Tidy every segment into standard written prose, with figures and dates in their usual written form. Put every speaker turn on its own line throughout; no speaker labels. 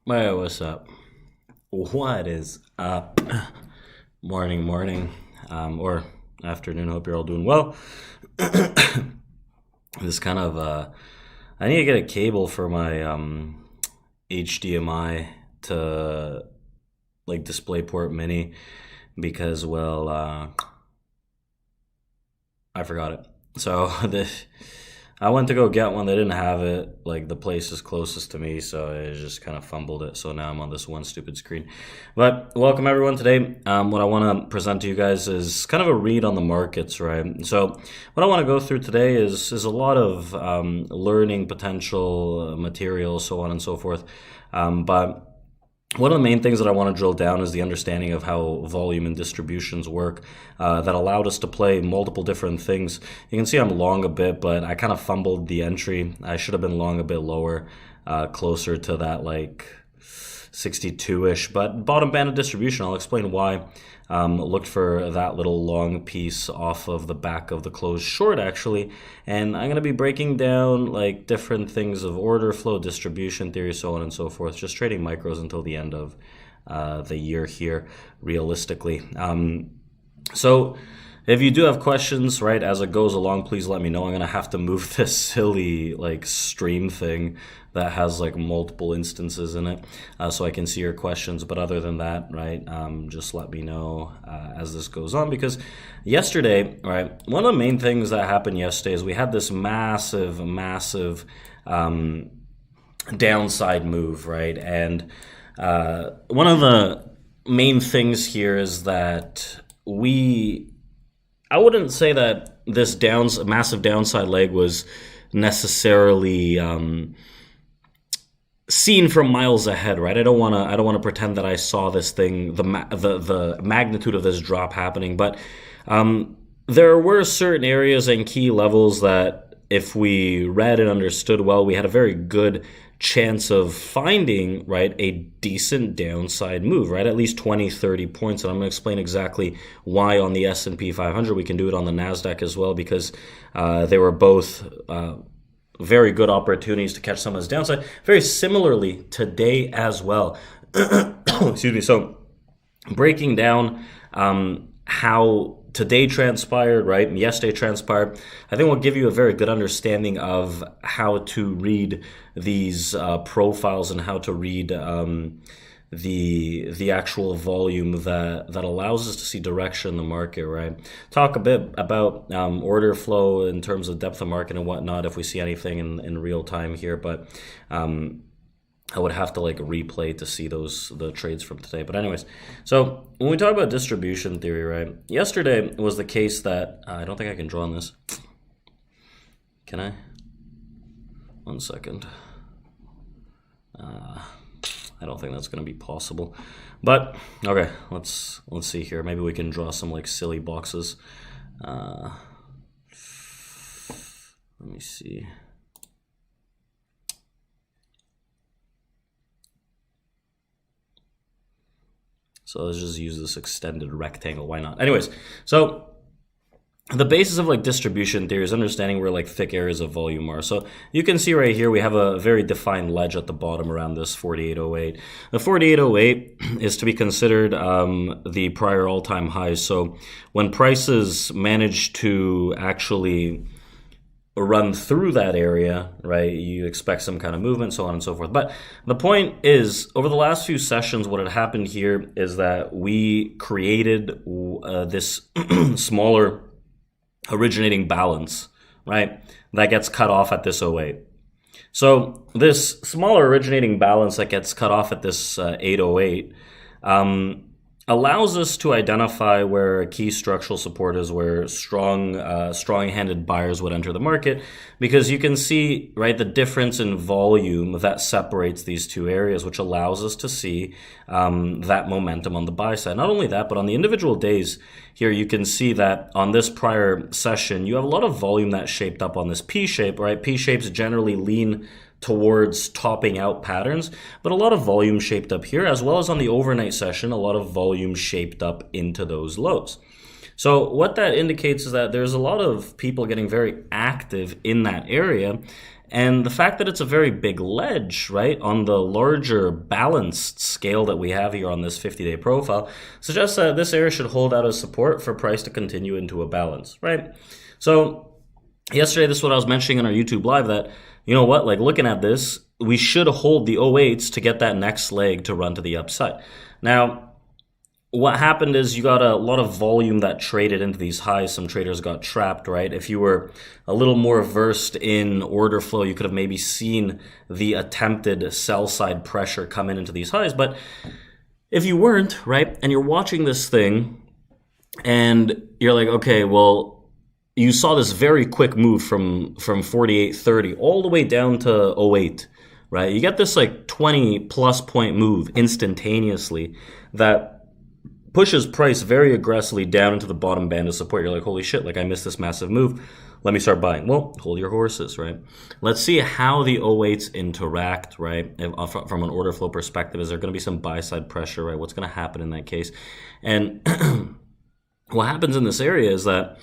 Hey, what's up? What is up? Morning, or afternoon. Hope you're all doing well. This kind of, I need to get a cable for my HDMI to like DisplayPort Mini because, well, I forgot it. So I went to go get one. They didn't have it. Like the place is closest to me, so I just kind of fumbled it. So now I'm on this one stupid screen. But welcome everyone today. What I want to present to you guys is kind of a read on the markets, right? So what I want to go through today is a lot of learning potential material, so on and so forth. But one of the main things that I want to drill down is the understanding of how volume and distributions work that allowed us to play multiple different things. You can see I'm long a bit, but I kind of fumbled the entry. I should have been long a bit lower, closer to that like 62-ish, but bottom band of distribution. I'll explain why. Looked for that little long piece off of the back of the closed short actually, and I'm going to be breaking down like different things of order flow, distribution theory, so on and so forth, just trading micros until the end of the year here realistically. So if you do have questions, right, as it goes along, please let me know. I'm going to have to move this silly, like, stream thing that has, like, multiple instances in it so I can see your questions. But other than that, right, just let me know as this goes on. Because yesterday, right, one of the main things that happened yesterday is we had this massive downside move, right? And one of the main things here is that I wouldn't say that this massive downside leg was necessarily seen from miles ahead, right? I don't want to pretend that I saw this thing, the magnitude of this drop happening, but there were certain areas and key levels that if we read and understood well, we had a very good chance of finding, right, a decent downside move, right, at least 20, 30 points. And I'm going to explain exactly why on the S&P 500. We can do it on the NASDAQ as well because they were both very good opportunities to catch some of this downside. Very similarly today as well. Excuse me. So breaking down how today transpired, right, and yesterday transpired, I think will give you a very good understanding of how to read these profiles and how to read the actual volume that allows us to see direction in the market, right? Talk a bit about order flow in terms of depth of market and whatnot if we see anything in real time here, but I would have to like replay to see the trades from today. But anyways, so when we talk about distribution theory, right? Yesterday was the case that I don't think I can draw on this. Can I? 1 second. I don't think that's going to be possible. But okay, let's see here. Maybe we can draw some like silly boxes. Let me see. So let's just use this extended rectangle. Why not? Anyways, so the basis of like distribution theory is understanding where like thick areas of volume are. So you can see right here we have a very defined ledge at the bottom around this 4808. The 4808 is to be considered the prior all-time highs. So when prices manage to actually run through that area, right, you expect some kind of movement, so on and so forth. But the point is, over the last few sessions, what had happened here is that we created this smaller originating balance, right, that gets cut off at this 08. So this smaller originating balance that gets cut off at this 808 allows us to identify where a key structural support is, where strong-handed buyers would enter the market, because you can see, right, the difference in volume that separates these two areas, which allows us to see that momentum on the buy side. Not only that, but on the individual days here, you can see that on this prior session, you have a lot of volume that shaped up on this P shape, right? P shapes generally lean towards topping out patterns, but a lot of volume shaped up here, as well as on the overnight session, a lot of volume shaped up into those lows. So what that indicates is that there's a lot of people getting very active in that area. And the fact that it's a very big ledge, right, on the larger balanced scale that we have here on this 50-day profile suggests that this area should hold out as support for price to continue into a balance, right? So yesterday, this is what I was mentioning in our YouTube live, that, you know what, like looking at this, we should hold the 08s to get that next leg to run to the upside. Now, what happened is you got a lot of volume that traded into these highs. Some traders got trapped, right? If you were a little more versed in order flow, you could have maybe seen the attempted sell side pressure come in into these highs. But if you weren't, right, and you're watching this thing and you're like, okay, well, you saw this very quick move from 48.30 all the way down to 08, right? You get this like 20 plus point move instantaneously that pushes price very aggressively down into the bottom band of support. You're like, holy shit, like I missed this massive move. Let me start buying. Well, hold your horses, right? Let's see how the 08s interact, right? From an order flow perspective, is there going to be some buy side pressure, right? What's going to happen in that case? And what happens in this area is that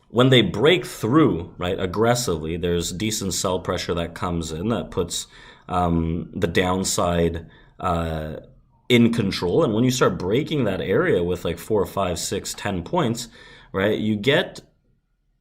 when they break through, right, aggressively, there's decent sell pressure that comes in that puts the downside in control. And when you start breaking that area with like 4, 5, 6, 10 points, right, you get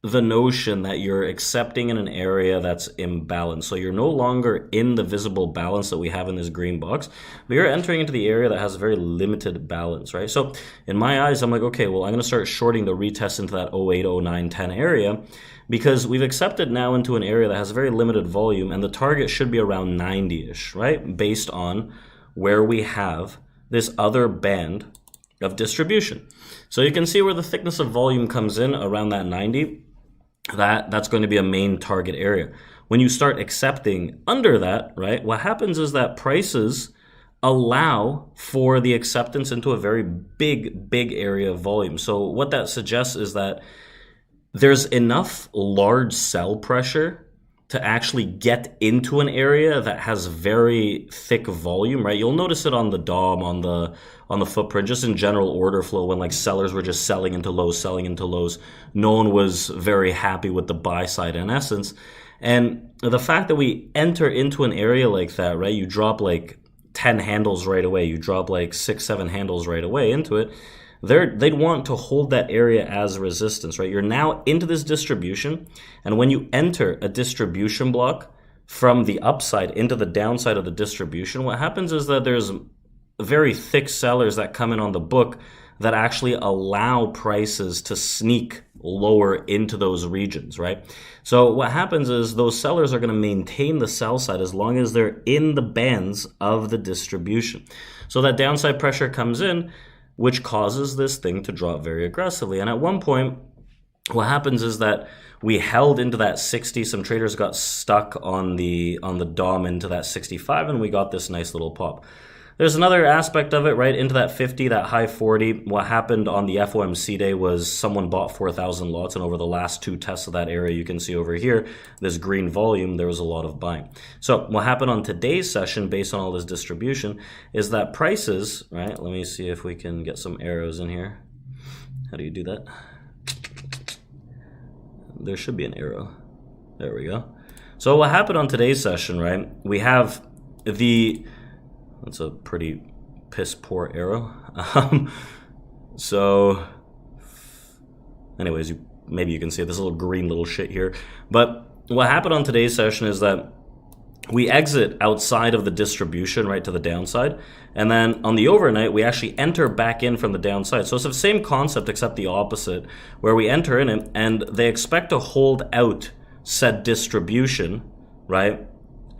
the notion that you're accepting in an area that's imbalanced. So you're no longer in the visible balance that we have in this green box, but you're entering into the area that has very limited balance, right? So in my eyes, I'm like, okay, well, I'm going to start shorting the retest into that 08, 09, 10 area, because we've accepted now into an area that has very limited volume, and the target should be around 90-ish, right? Based on where we have this other band of distribution. So you can see where the thickness of volume comes in around that 90. That's going to be a main target area. When you start accepting under that, right, what happens is that prices allow for the acceptance into a very big area of volume. So what that suggests is that there's enough large sell pressure to actually get into an area that has very thick volume, right? You'll notice it on the DOM, on the footprint, just in general order flow, when like sellers were just selling into lows. No one was very happy with the buy side in essence. And the fact that we enter into an area like that, right? You drop like 10 handles right away. You drop like 6, 7 handles right away into it. They'd want to hold that area as resistance, right? You're now into this distribution, and when you enter a distribution block from the upside into the downside of the distribution, what happens is that there's very thick sellers that come in on the book that actually allow prices to sneak lower into those regions, right? So what happens is those sellers are going to maintain the sell side as long as they're in the bands of the distribution. So that downside pressure comes in, which causes this thing to drop very aggressively. And at one point, what happens is that we held into that 60. Some traders got stuck on the DOM into that 65, and we got this nice little pop. There's another aspect of it, right, into that 50, that high 40. What happened on the FOMC day was someone bought 4,000 lots, and over the last 2 tests of that area, you can see over here, this green volume, there was a lot of buying. So what happened on today's session, based on all this distribution, is that prices, right, let me see if we can get some arrows in here. How do you do that? There should be an arrow. There we go. So what happened on today's session, right, we have that's a pretty piss poor arrow. So anyways, maybe you can see this little green little shit here. But what happened on today's session is that we exit outside of the distribution, right, to the downside. And then on the overnight, we actually enter back in from the downside. So it's the same concept except the opposite, where we enter in and they expect to hold out said distribution, right,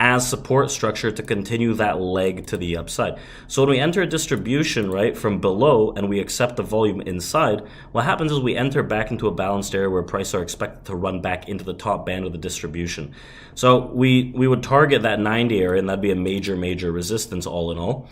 as support structure to continue that leg to the upside. So when we enter a distribution, right, from below and we accept the volume inside, what happens is we enter back into a balanced area where prices are expected to run back into the top band of the distribution. So we would target that 90 area, and that'd be a major resistance all in all,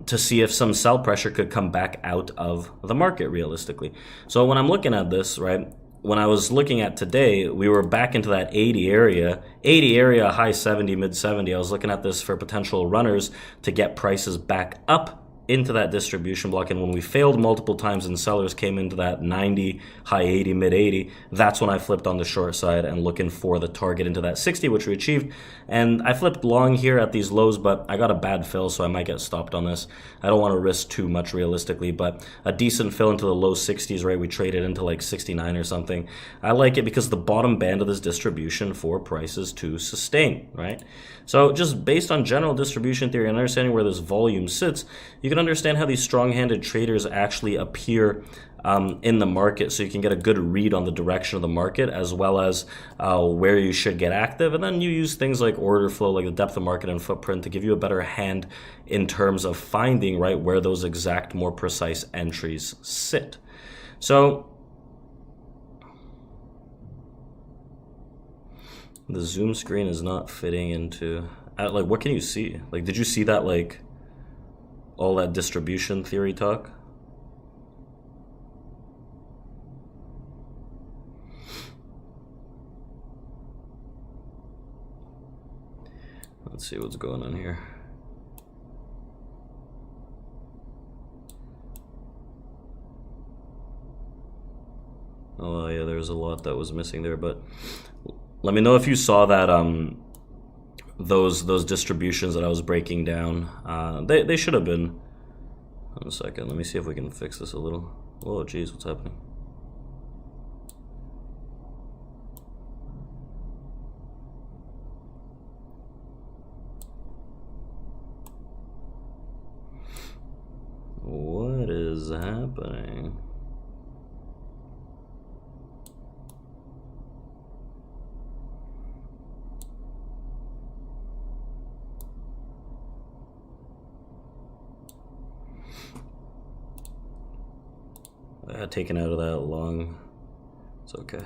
to see if some sell pressure could come back out of the market realistically. So when I'm looking at this, right, when I was looking at today, we were back into that 80 area, high 70, mid 70. I was looking at this for potential runners to get prices back up into that distribution block, and when we failed multiple times and sellers came into that 90, high 80, mid 80, that's when I flipped on the short side and looking for the target into that 60, which we achieved. And I flipped long here at these lows, but I got a bad fill, so I might get stopped on this. I don't want to risk too much realistically, but a decent fill into the low 60s, right? We traded into like 69 or something. I like it because the bottom band of this distribution for prices to sustain, right? So just based on general distribution theory and understanding where this volume sits, you can understand how these strong-handed traders actually appear in the market, so you can get a good read on the direction of the market as well as where you should get active. And then you use things like order flow, like the depth of market and footprint, to give you a better hand in terms of finding, right, where those exact, more precise entries sit. So the zoom screen is not fitting into, like, what can you see? Like, did you see that, like, all that distribution theory talk? Let's see what's going on here. Oh yeah, there's a lot that was missing there, but let me know if you saw that those distributions that I was breaking down. They should have been. One second, let me see if we can fix this a little. Oh geez, what's happening? What is happening? I got taken out of that long. It's okay.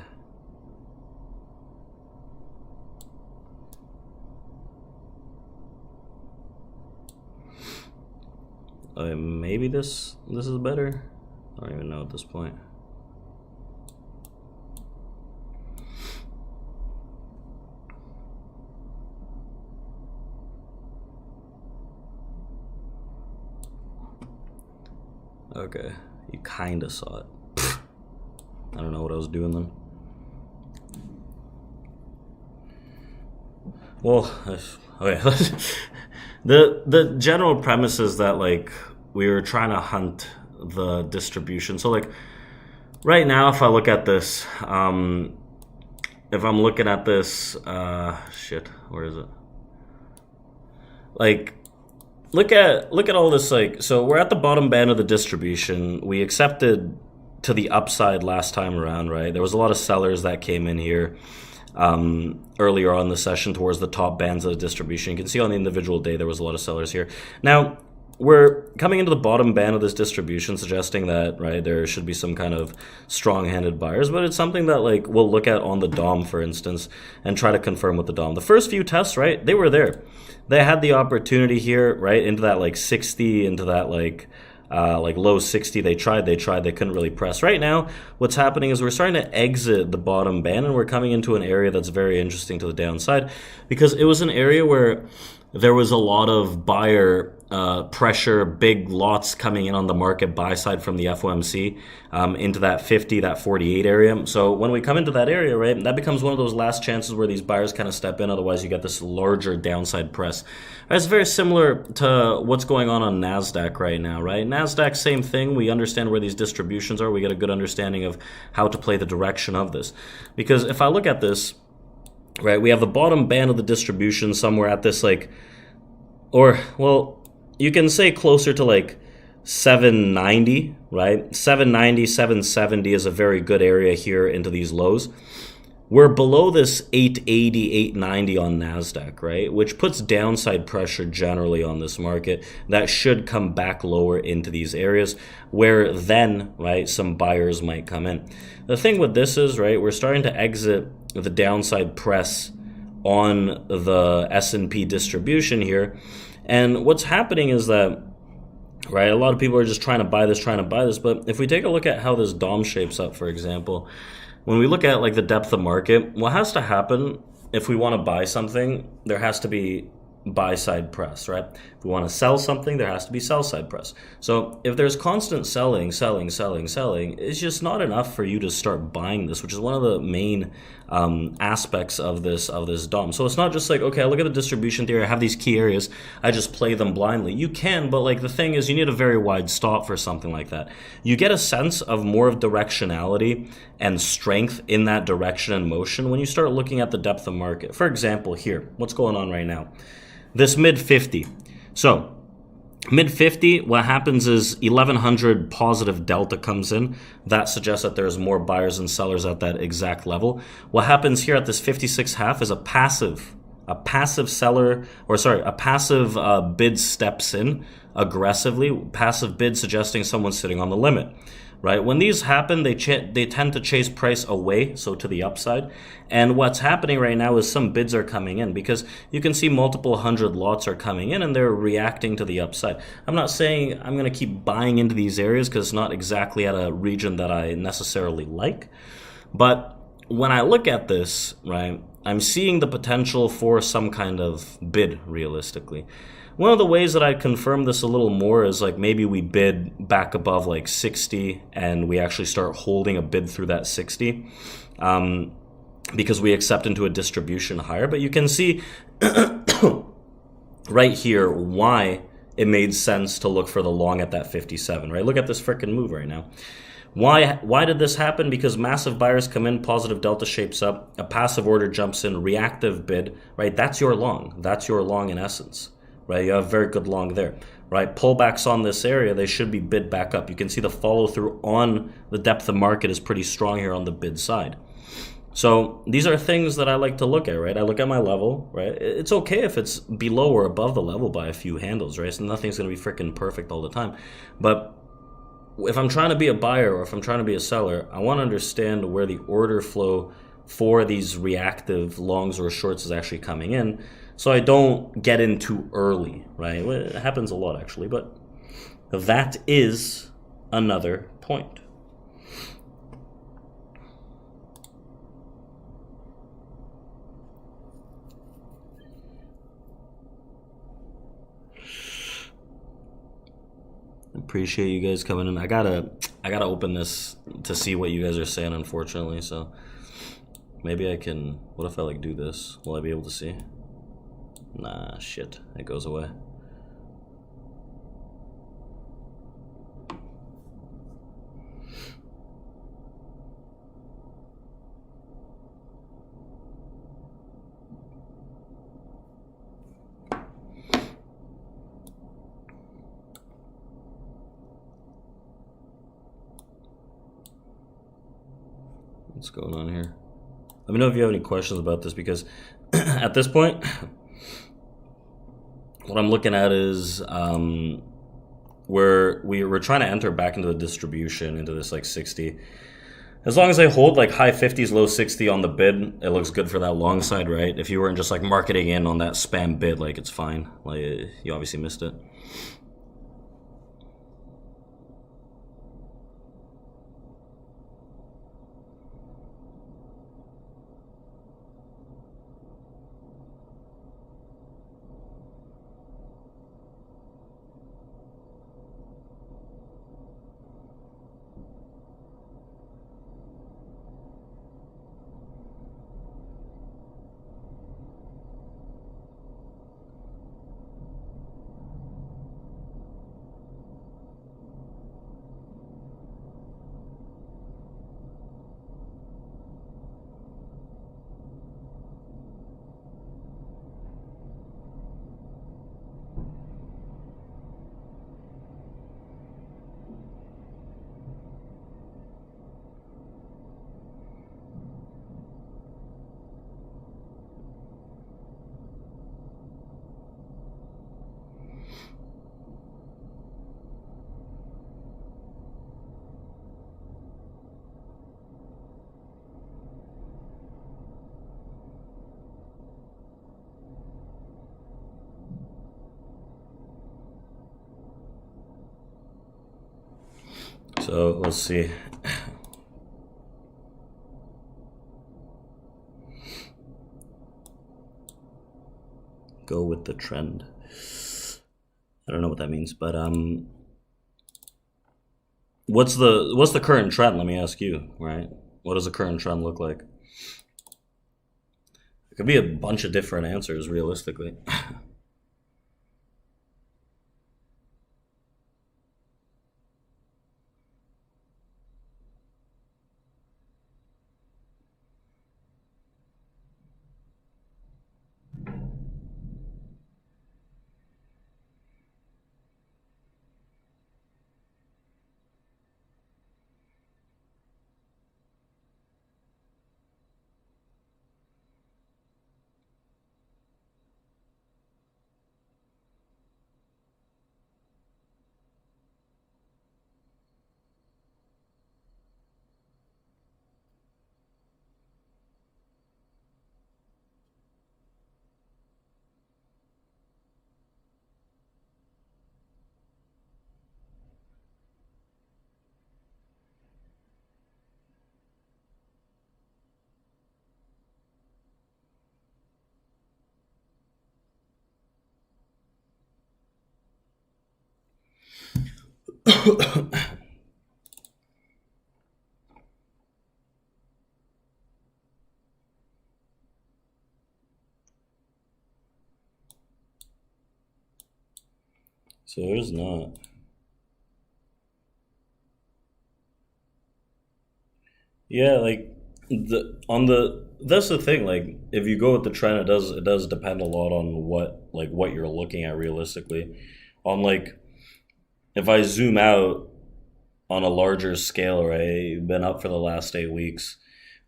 Maybe this is better. I don't even know at this point. Okay, you kind of saw it. I don't know what I was doing then. Well, okay. The general premise is that, like, we were trying to hunt the distribution. So, like, right now, if I look at this, if I'm looking at this, shit, where is it? Like, look at all this, like, so we're at the bottom band of the distribution. We accepted to the upside last time around, right? There was a lot of sellers that came in here earlier on the session towards the top bands of the distribution. You can see on the individual day there was a lot of sellers here. Now, we're coming into the bottom band of this distribution, suggesting that, right, there should be some kind of strong-handed buyers, but it's something that, like, we'll look at on the DOM, for instance, and try to confirm with the DOM. The first few tests, right, they were there. They had the opportunity here, right, into that, like, 60, into that, like low 60. They tried, they couldn't really press. Right now, what's happening is we're starting to exit the bottom band, and we're coming into an area that's very interesting to the downside, because it was an area where there was a lot of buyer pressure, big lots coming in on the market buy side from the FOMC into that 50, that 48 area. So when we come into that area, right, that becomes one of those last chances where these buyers kind of step in. Otherwise, you get this larger downside press. It's very similar to what's going on NASDAQ right now, right? NASDAQ, same thing. We understand where these distributions are. We get a good understanding of how to play the direction of this. Because if I look at this, right, we have the bottom band of the distribution somewhere at this, like, or, well, you can say closer to like 790, right? 790, 770 is a very good area here into these lows. We're below this 880, 890 on NASDAQ, right? Which puts downside pressure generally on this market. That should come back lower into these areas where then, right, some buyers might come in. The thing with this is, right, we're starting to exit the downside press on the S&P distribution here. And what's happening is that, right, a lot of people are just trying to buy this. But if we take a look at how this DOM shapes up, for example, when we look at, like, the depth of market, what has to happen if we want to buy something, there has to be buy side press, right? If we want to sell something, there has to be sell side press. So if there's constant selling, it's just not enough for you to start buying this, which is one of the main aspects of this DOM. So it's not just like, okay, I look at the distribution theory, I have these key areas, I just play them blindly. You can, but like the thing is, you need a very wide stop for something like that. You get a sense of more of directionality and strength in that direction and motion when you start looking at the depth of market. For example, here, what's going on right now? This mid 50. So mid 50, what happens is 1100 positive delta comes in. That suggests that there's more buyers and sellers at that exact level. What happens here at this 56.5 is a passive seller, or sorry, a passive bid steps in aggressively. Passive bid suggesting someone's sitting on the limit. Right? When these happen, they tend to chase price away, so to the upside. And what's happening right now is some bids are coming in because you can see multiple hundred lots are coming in and they're reacting to the upside. I'm not saying I'm going to keep buying into these areas because it's not exactly at a region that I necessarily like. But when I look at this, right, I'm seeing the potential for some kind of bid realistically. One of the ways that I confirm this a little more is like maybe we bid back above like 60 and we actually start holding a bid through that 60 because we accept into a distribution higher. But you can see right here why it made sense to look for the long at that 57, right? Look at this freaking move right now. Why did this happen? Because massive buyers come in, positive delta shapes up, a passive order jumps in, reactive bid, right? That's your long. That's your long in essence. Right, you have very good long there, right? Pullbacks on this area, they should be bid back up. You can see the follow through on the depth of market is pretty strong here on the bid side. So these are things that I like to look at, right? I look at my level, right? It's okay if it's below or above the level by a few handles, right? So nothing's going to be freaking perfect all the time. But if I'm trying to be a buyer or if I'm trying to be a seller, I want to understand where the order flow for these reactive longs or shorts is actually coming in, so I don't get in too early, right? It happens a lot, actually, but that is another point. Appreciate you guys coming in. I gotta open this to see what you guys are saying, unfortunately, so maybe I can, what if I like do this? Will I be able to see? Nah, shit, it goes away. What's going on here? Let me know if you have any questions about this, because at this point, what I'm looking at is we're trying to enter back into the distribution, into this like 60. As long as I hold like high 50s, low 60 on the bid, it looks good for that long side, right? If you weren't just like marketing in on that spam bid, like it's fine. Like you obviously missed it. So let's see. Go with the trend. I don't know what that means, but what's the current trend? Let me ask you, right? What does the current trend look like? It could be a bunch of different answers, realistically. So there's not. Yeah, like that's the thing. Like if you go with the trend, it does depend a lot on what you're looking at realistically. On like if I zoom out on a larger scale, right? Been up for the last 8 weeks.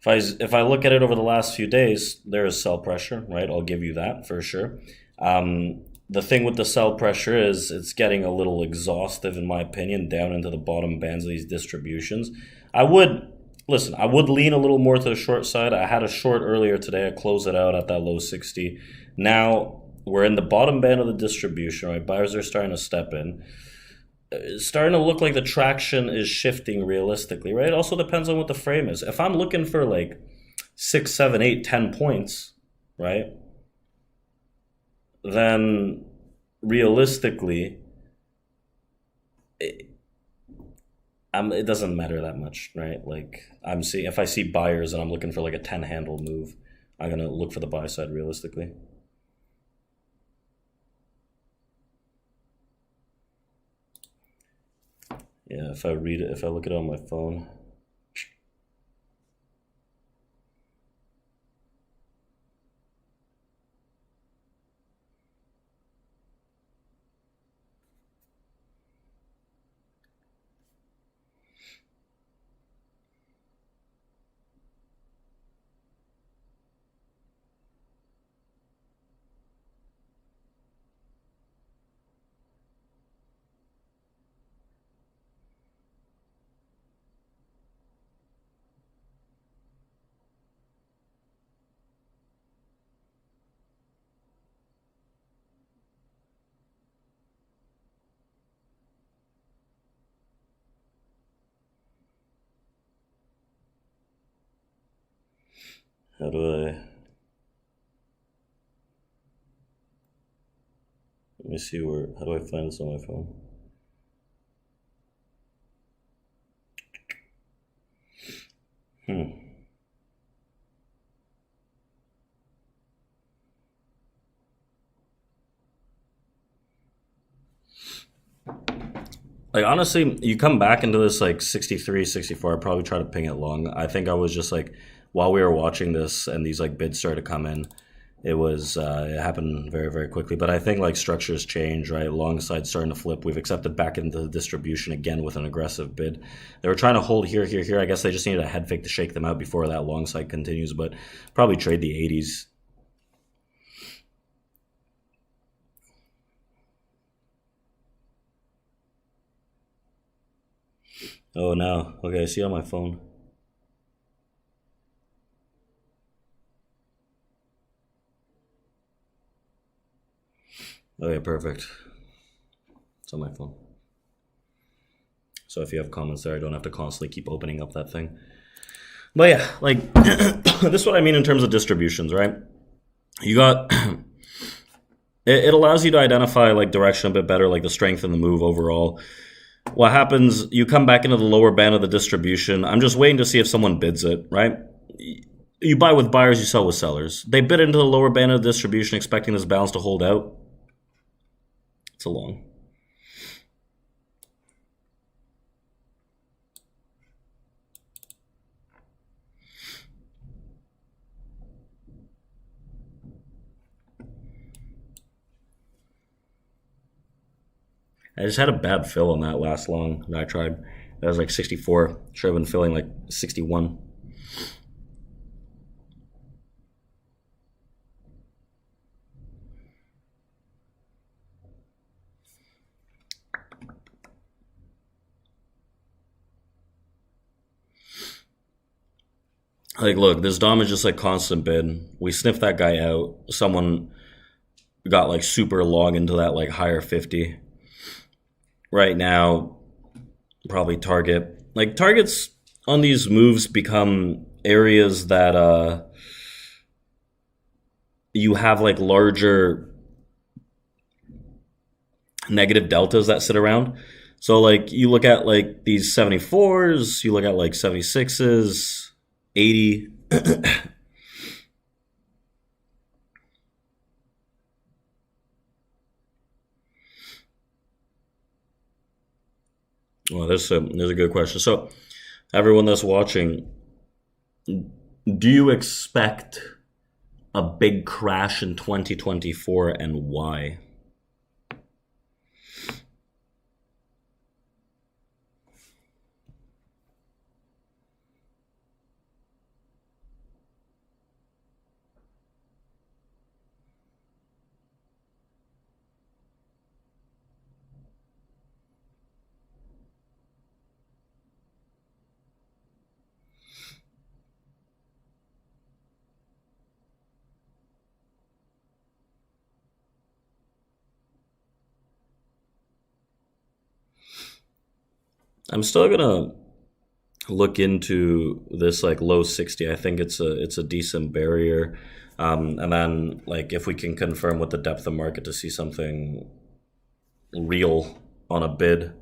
If I look at it over the last few days, there is sell pressure, right? I'll give you that for sure. The thing with the sell pressure is it's getting a little exhaustive, in my opinion, down into the bottom bands of these distributions. I would listen. I would lean a little more to the short side. I had a short earlier today. I closed it out at that low 60. Now we're in the bottom band of the distribution, right? Buyers are starting to step in. It's starting to look like the traction is shifting realistically, right? It also depends on what the frame is. If I'm looking for like 6, 7, 8, 10 points, right? Then realistically, it, it doesn't matter that much, right? Like if I see buyers and I'm looking for like a 10 handle move, I'm gonna look for the buy side realistically. Yeah, if I look it on my phone. How do I? Let me see where. How do I find this on my phone? Hmm. Like honestly, you come back into this like 63, 64. I probably try to ping it long. I think I was just like while we were watching this and these like bids started to come in, it happened very very quickly. But I think like structures change, right? Long side starting to flip. We've accepted back into the distribution again with an aggressive bid. They were trying to hold here, here, here. I guess they just needed a head fake to shake them out before that long side continues. But probably trade the 80s. Oh no. Okay, I see on my phone. Okay, perfect. It's on my phone. So if you have comments there, I don't have to constantly keep opening up that thing. But yeah, like this is what I mean in terms of distributions, right? You got it allows you to identify like direction a bit better, like the strength and the move overall. What happens? You come back into the lower band of the distribution. I'm just waiting to see if someone bids it, right? You buy with buyers, you sell with sellers. They bid into the lower band of the distribution, expecting this balance to hold out. It's a long. I just had a bad fill on that last long that I tried. That was like 64. Should have been filling like 61. Like, look, this Dom is just like constant bid. We sniffed that guy out. Someone got like super long into that like higher 50. Right now, probably target. Like, targets on these moves become areas that you have like larger negative deltas that sit around. So like you look at like these 74s, you look at like 76s, 80. Well, there's a good question. So, everyone that's watching, do you expect a big crash in 2024 and why? I'm still gonna look into this like low 60. I think it's a decent barrier. And then like if we can confirm with the depth of market to see something real on a bid.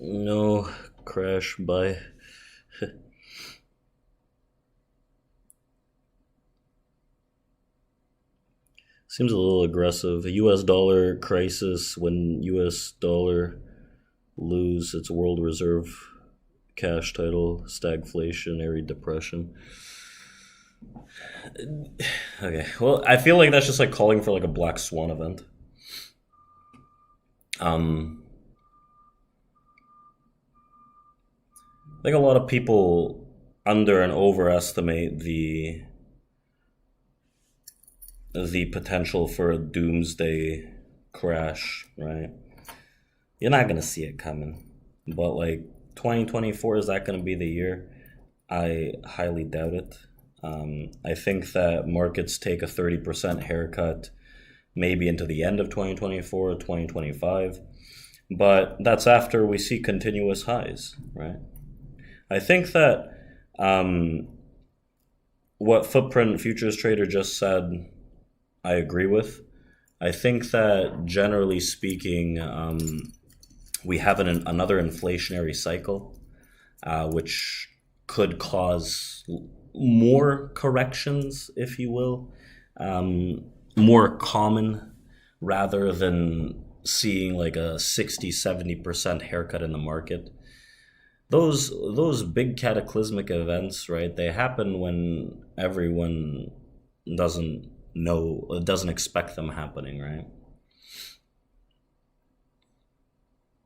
No crash by. Seems a little aggressive. A US dollar crisis when US dollar lose its world reserve cash title, stagflationary depression. Okay, well, I feel like that's just like calling for like a black swan event. Um, I think a lot of people under and overestimate the potential for a doomsday crash, right? You're not gonna see it coming, but like 2024, is that gonna be the year? I highly doubt it. I think that markets take a 30% haircut maybe into the end of 2024, 2025, but that's after we see continuous highs, right? I think that um, what Footprint Futures Trader just said, I agree with. I think that generally speaking, we have another inflationary cycle, which could cause more corrections, if you will, more common rather than seeing like a 60-70% haircut in the market. Those big cataclysmic events, right? They happen when everyone doesn't doesn't expect them happening, right?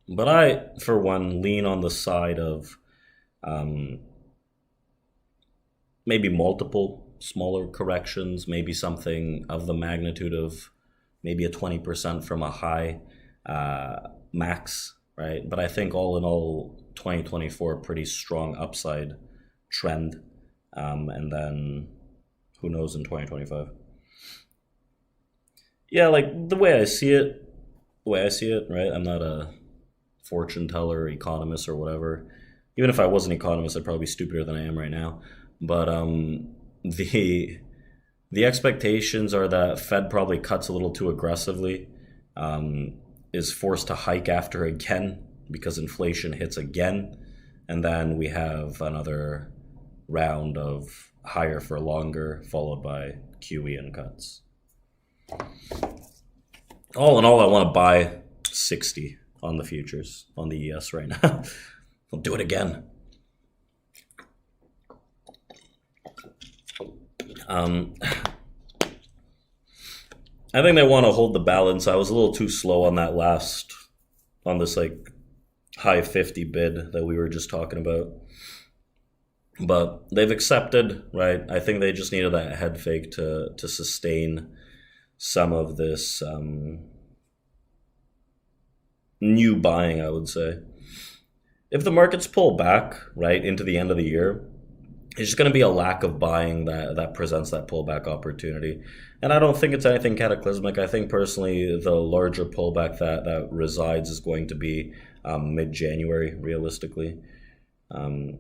But I, for one, lean on the side of um, maybe multiple smaller corrections, maybe something of the magnitude of maybe a 20% from a high max, right? But I think all in all, 2024 pretty strong upside trend, and then who knows in 2025. Yeah, like the way I see it, right? I'm not a fortune teller, economist, or whatever. Even if I was an economist, I'd probably be stupider than I am right now. But the the expectations are that Fed probably cuts a little too aggressively, um, is forced to hike after again because inflation hits again, and then we have another round of higher for longer, followed by QE and cuts. All in all, I want to buy 60 on the futures on the ES right now. I'll do it again. Um, I think they want to hold the balance. I was a little too slow on that on this like high 50 bid that we were just talking about. But they've accepted, right? I think they just needed that head fake to sustain some of this new buying, I would say. If the markets pull back, right, into the end of the year, it's just going to be a lack of buying that presents that pullback opportunity. And I don't think it's anything cataclysmic. I think personally the larger pullback that resides is going to be mid-January, realistically. Um,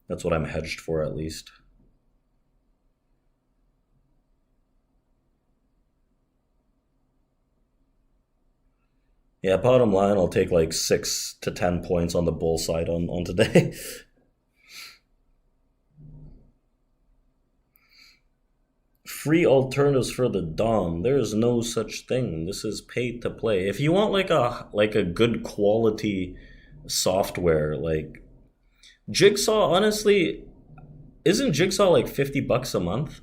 that's what I'm hedged for, at least. Yeah, bottom line, I'll take like 6 to 10 points on the bull side on today. Free alternatives for the Dom. There is no such thing. This is paid to play. If you want like a good quality software, like Jigsaw, honestly, isn't Jigsaw like $50 a month?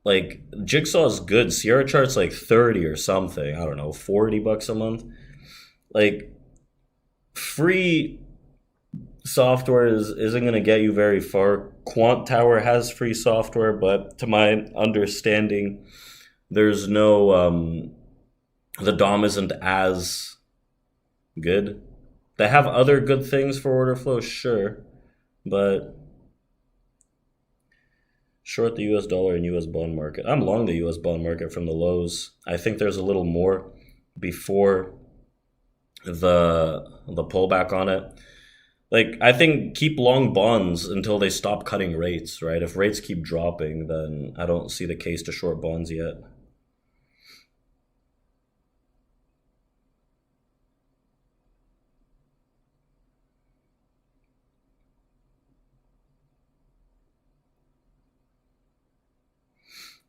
Like Jigsaw's good. Sierra Chart's like 30 or something. I don't know, $40 a month. Like free software isn't going to get you very far. Quant Tower has free software, but to my understanding, there's no the DOM isn't as good. They have other good things for order flow, sure, but short the US dollar and US bond market. I'm long the US bond market from the lows. I think there's a little more before the pullback on it. Like I think keep long bonds until they stop cutting rates, right? If rates keep dropping, then I don't see the case to short bonds yet.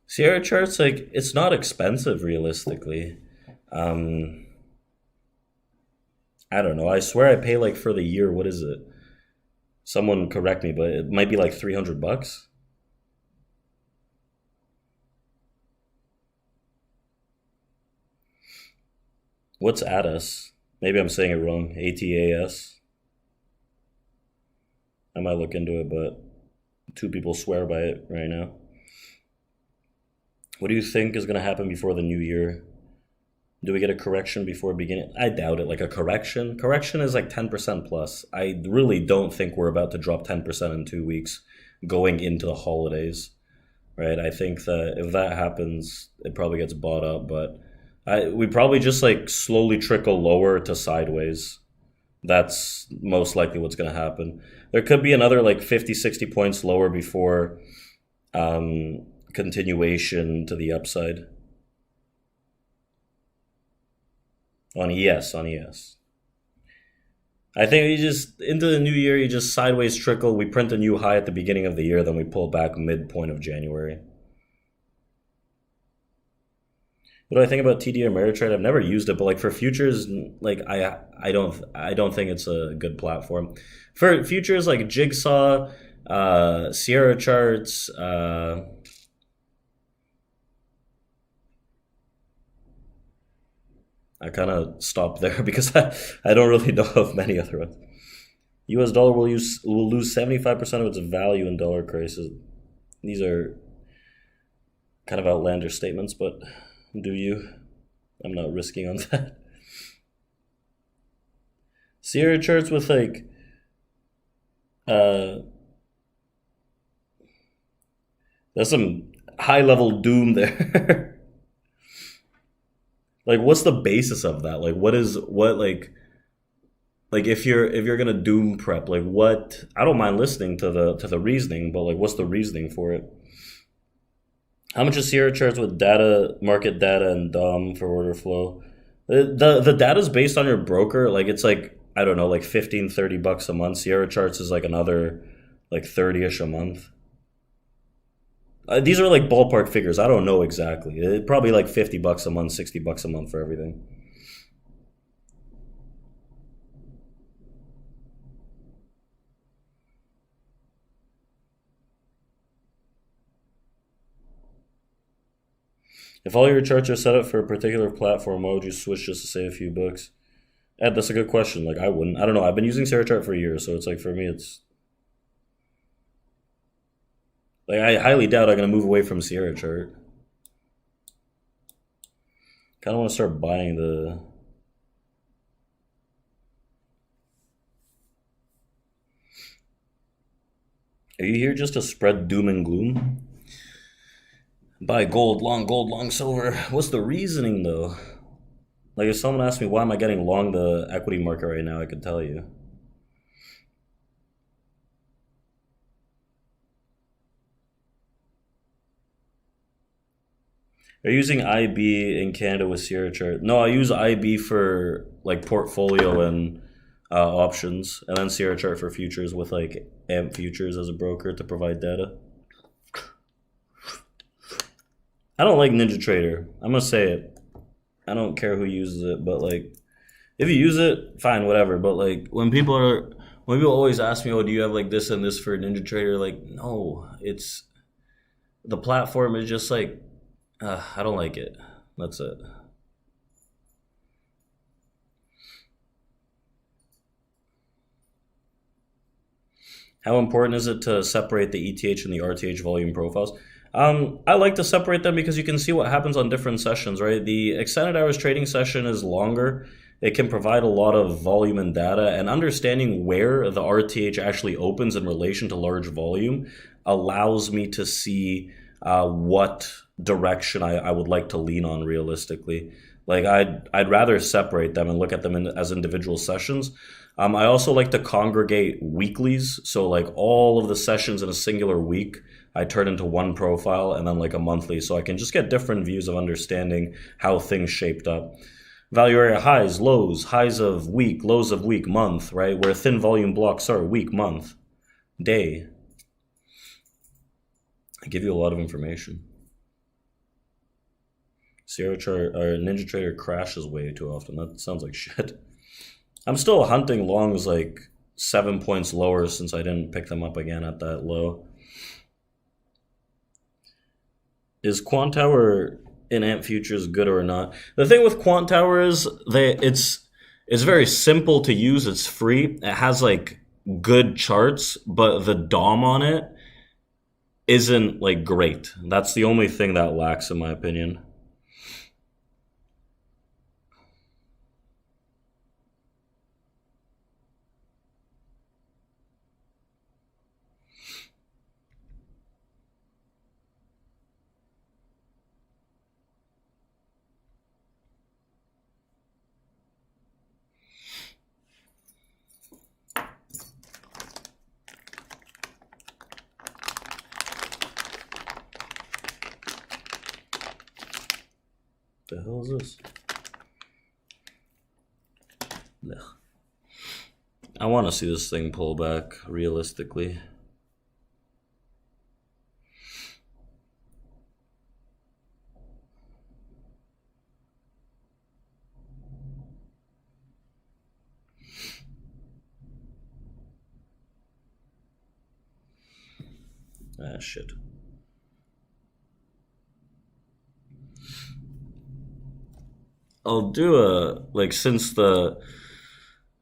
Sierra charts, like it's not expensive realistically. Um, I don't know. I swear I pay like for the year. What is it? Someone correct me, but it might be like $300. What's ATAS? Maybe I'm saying it wrong. ATAS. I might look into it, but two people swear by it right now. What do you think is going to happen before the new year? Do we get a correction before beginning? I doubt it. Like a correction? Correction is like 10% plus. I really don't think we're about to drop 10% in 2 weeks going into the holidays, right? I think that if that happens, it probably gets bought up, but we probably just like slowly trickle lower to sideways. That's most likely what's going to happen. There could be another like 50, 60 points lower before continuation to the upside. On ES, on ES. I think you just into the new year, you just sideways trickle. We print a new high at the beginning of the year, then we pull back midpoint of January. What do I think about TD Ameritrade? I've never used it, but like for futures, like I don't think it's a good platform. For futures like Jigsaw, Sierra Charts, I kind of stopped there because I don't really know of many other ones. U.S. dollar will lose 75% of its value in dollar crisis. These are kind of outlandish statements, but do you? I'm not risking on that. Sierra charts with like uh there's some high level doom there. Like what's the basis of that? Like what like if you're gonna doom prep, like what I don't mind listening to the reasoning, but like what's the reasoning for it? How much is Sierra charts with data, market data, and DOM for order flow? The data is based on your broker. Like it's like I don't know, like 15-30 bucks a month. Sierra charts is like another like 30ish a month. These are like ballpark figures. I don't know exactly. Probably like 50 bucks a month, 60 bucks a month for everything. If all your charts are set up for a particular platform, why would you switch just to save a few bucks? Ed, that's a good question. Like I wouldn't. I don't know. I've been using Sierra chart for years, so it's like for me, it's like I highly doubt I'm gonna move away from Sierra chart. Kind of want to start buying the. Are you here just to spread doom and gloom? Buy gold, long silver. What's the reasoning though? Like if someone asked me why am I getting long the equity market right now, I could tell you. Are you using IB in Canada with Sierra chart? No, I use IB for like portfolio and options, and then Sierra chart for futures with like AMP futures as a broker to provide data. I don't like NinjaTrader. I'm gonna say it. I don't care who uses it, but like if you use it, fine, whatever. But like when people always ask me, "Oh, do you have like this and this for NinjaTrader?" Like, no, it's the platform is just like I don't like it. That's it. How important is it to separate the ETH and the RTH volume profiles? I like to separate them because you can see what happens on different sessions, right? The extended hours trading session is longer. It can provide a lot of volume and data, and understanding where the RTH actually opens in relation to large volume allows me to see what direction I would like to lean on realistically. Like I'd rather separate them and look at them as individual sessions. I also like to congregate weeklies, so like all of the sessions in a singular week, I turn into one profile, and then like a monthly, so I can just get different views of understanding how things shaped up. Value area highs, lows, highs of week, lows of week, month, right? Where thin volume blocks are week, month, day. I give you a lot of information. Sierra chart or NinjaTrader crashes way too often. That sounds like shit. I'm still hunting longs like 7 points lower since I didn't pick them up again at that low. Is Quant Tower in AMP futures good or not? The thing with Quant Tower is it's very simple to use. It's free. It has like good charts, but the DOM on it isn't like great. That's the only thing that lacks, in my opinion. The hell is this? Ugh. I want to see this thing pull back realistically. Ah, shit. I'll do a like since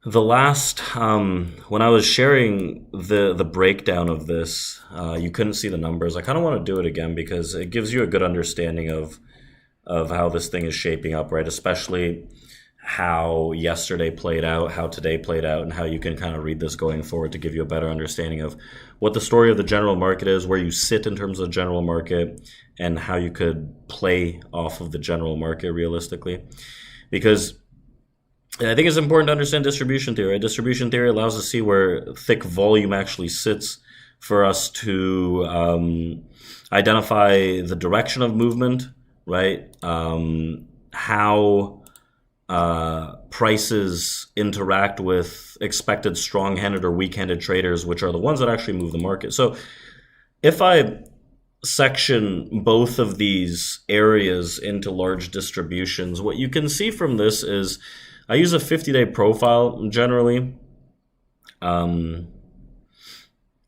The last when I was sharing the breakdown of this, you couldn't see the numbers. I kind of want to do it again because it gives you a good understanding of how this thing is shaping up, right? Especially how yesterday played out, how today played out, and how you can kind of read this going forward to give you a better understanding of what the story of the general market is, where you sit in terms of the general market, and how you could play off of the general market realistically. Because I think it's important to understand distribution theory. Right? Distribution theory allows us to see where thick volume actually sits for us to identify the direction of movement, right? How prices interact with expected strong-handed or weak-handed traders, which are the ones that actually move the market. So if I section both of these areas into large distributions, what you can see from this is I use a 50-day profile generally.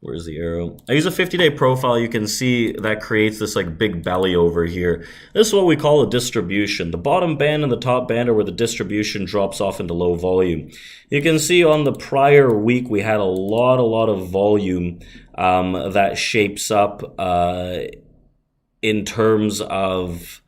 Where's the arrow? I use a 50-day profile. You can see that creates this like big belly over here. This is what we call a distribution. The bottom band and the top band are where the distribution drops off into low volume. You can see on the prior week we had a lot of volume that shapes up in terms of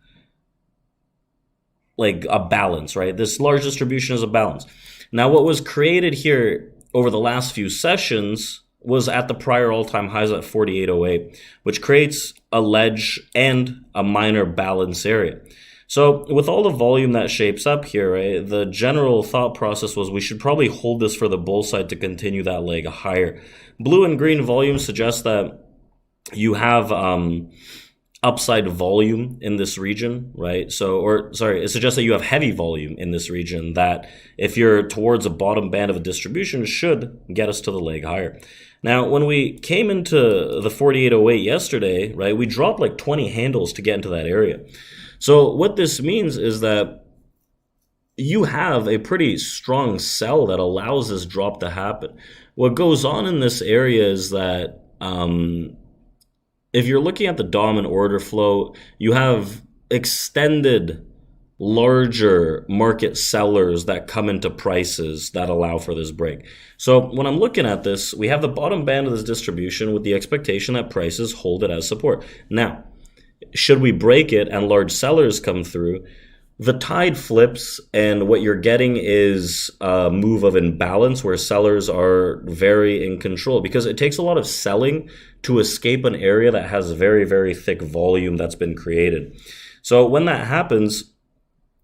like a balance, right? This large distribution is a balance. Now, what was created here over the last few sessions was at the prior all-time highs at 48.08, which creates a ledge and a minor balance area. So with all the volume that shapes up here, right, the general thought process was we should probably hold this for the bull side to continue that leg higher. Blue and green volume suggests that you have upside volume in this region, right? It suggests that you have heavy volume in this region that if you're towards a bottom band of a distribution should get us to the leg higher. Now, when we came into the 48.08 yesterday, right, we dropped like 20 handles to get into that area. So what this means is that you have a pretty strong sell that allows this drop to happen. What goes on in this area is that if you're looking at the dominant order flow, you have extended larger market sellers that come into prices that allow for this break. So when I'm looking at this, we have the bottom band of this distribution with the expectation that prices hold it as support. Now, should we break it and large sellers come through, the tide flips and what you're getting is a move of imbalance where sellers are very in control because it takes a lot of selling to escape an area that has very thick volume that's been created. So when that happens,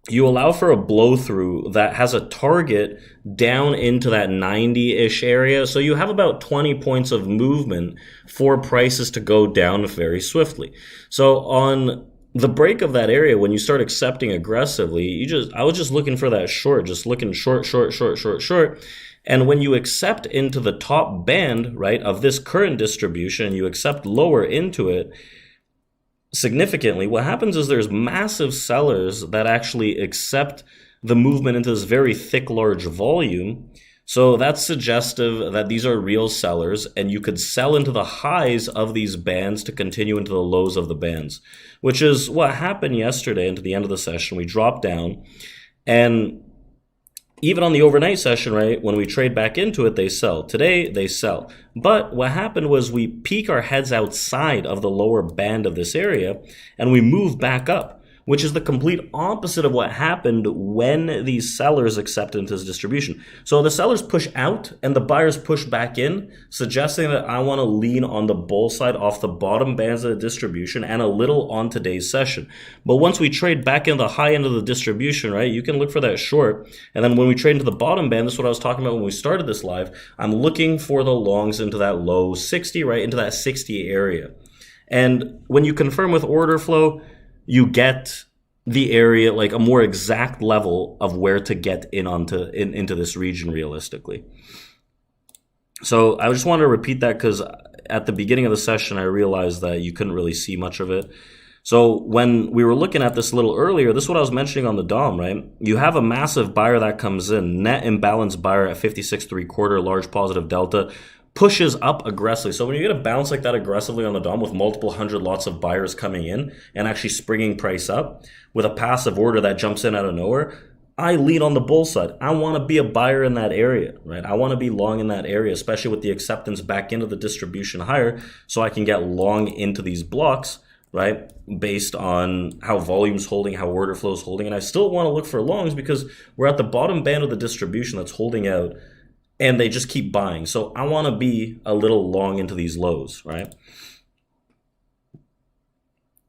you allow for a blow through that has a target down into that 90-ish area. So you have about 20 points of movement for prices to go down very swiftly. So on the break of that area, when you start accepting aggressively, I was just looking for that short, just looking short. And when you accept into the top band, right, of this current distribution, you accept lower into it, significantly, what happens is there's massive sellers that actually accept the movement into this very thick, large volume. So that's suggestive that these are real sellers, and you could sell into the highs of these bands to continue into the lows of the bands, which is what happened yesterday into the end of the session. We dropped down, and even on the overnight session, right, when we trade back into it, they sell. Today, they sell. But what happened was we peek our heads outside of the lower band of this area, and we move back up, which is the complete opposite of what happened when these sellers accepted into this distribution. So the sellers push out, and the buyers push back in, suggesting that I want to lean on the bull side off the bottom bands of the distribution and a little on today's session. But once we trade back in the high end of the distribution, right, you can look for that short. And then when we trade into the bottom band, this is what I was talking about when we started this live, I'm looking for the longs into that low 60, right, into that 60 area. And when you confirm with order flow, you get the area, like a more exact level of where to get into this region realistically. So I just wanted to repeat that because at the beginning of the session, I realized that you couldn't really see much of it. So when we were looking at this a little earlier, this is what I was mentioning on the DOM, right? You have a massive buyer that comes in, net imbalance buyer at 56.75, large positive delta, pushes up aggressively. So when you get a bounce like that aggressively on the DOM with multiple hundred lots of buyers coming in and actually springing price up with a passive order that jumps in out of nowhere, I lean on the bull side. I want to be a buyer in that area, right? I want to be long in that area, especially with the acceptance back into the distribution higher, so I can get long into these blocks, right? Based on how volume's holding, how order flow's holding. And I still want to look for longs because we're at the bottom band of the distribution that's holding out and they just keep buying. So I want to be a little long into these lows, right?